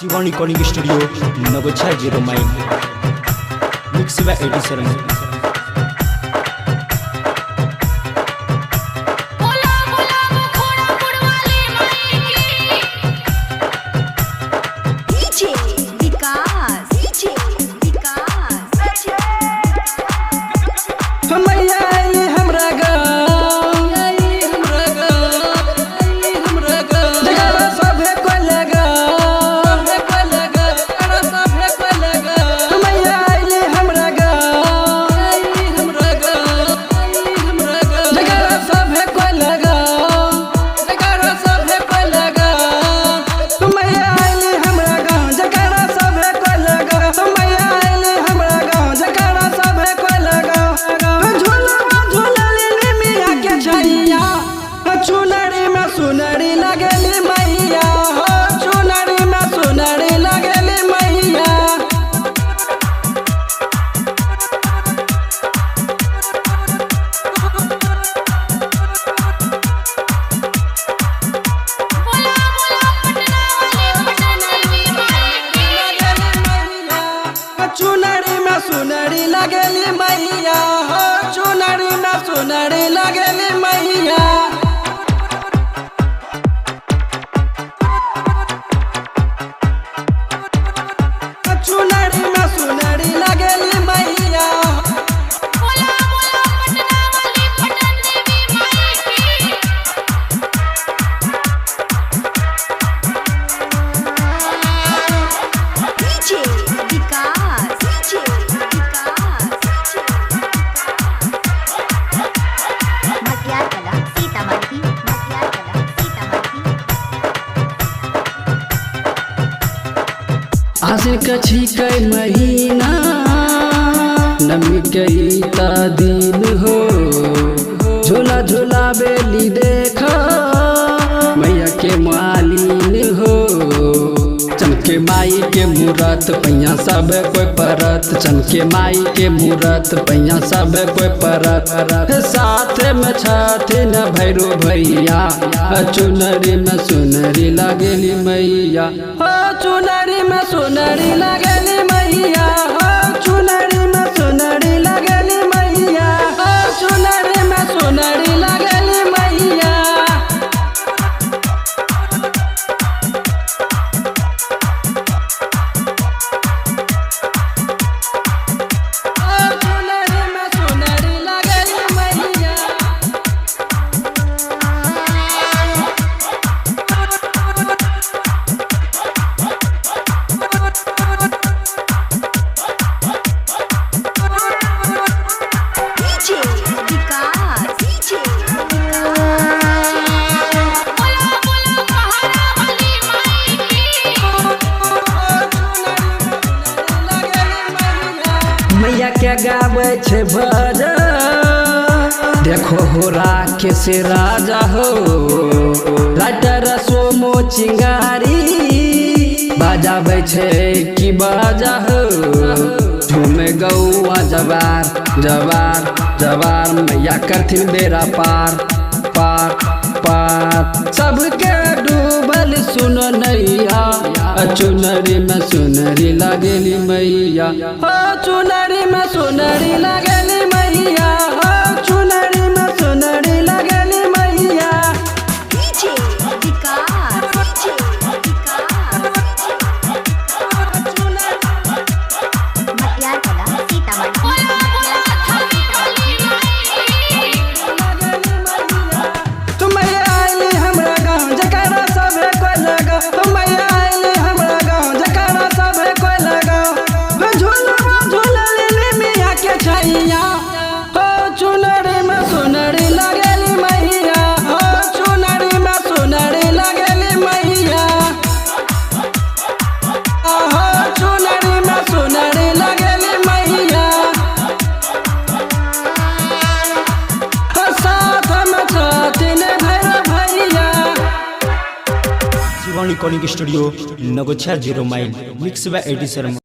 Shivani calling studio नगोछा 0 माइल mix by एडी शर्मा। चुनरी में सुनरी लगेली मैया हो, चुनरी में सुनरी लगेली मैया। चुनरी में सुनरी लगेली मैया हो, चुनरी में सुनरी लगेली मैया। चुनरी में सुनरी लगेली मैया। आसिन कछी कई महीना नमी कई ता दिन हो, झोला झोला बेली देखा मैया के मालिन हो। चमके माई के मूरत पैया सब कोई परत, चमके माई के मूरत पैया सब कोई परत। साथ में छथिन भैरो भैया, चुनरी में सुनरी लगेली मैया हो, चुनरी में सुनरी लगेली मैया हो, चुनरी में सुनरी लगेली मैया हो, चुनरी में सुनरी लगेली मैया। मैया क्या गावे छे भजन, देखो हो राखे से राजा हो। राइटर सोमो चिंगारी बजावे छे की बाजा हो। झूमे गौआ जवार जवार जवार, मैया करथिन बेरा पार पार पार। सबके डूबल सुनो नैया, चुनरी में सुनरी लगेली मैया हो, चुनरी में सुनरी लगेली मैया हो, चुनरी में सुनरी लगेली मैया। चुनरी में सुनरी लगेली मैया हो, चुनरी में सुनरी लगेली मैया हो, चुनरी में सुनरी लगेली मैया। साथ में छथिन भैरो भैया। शिवानी कॉलिंग स्टूडियो नगोछा 0 माइल मिक्स बाय एडी शर्मा।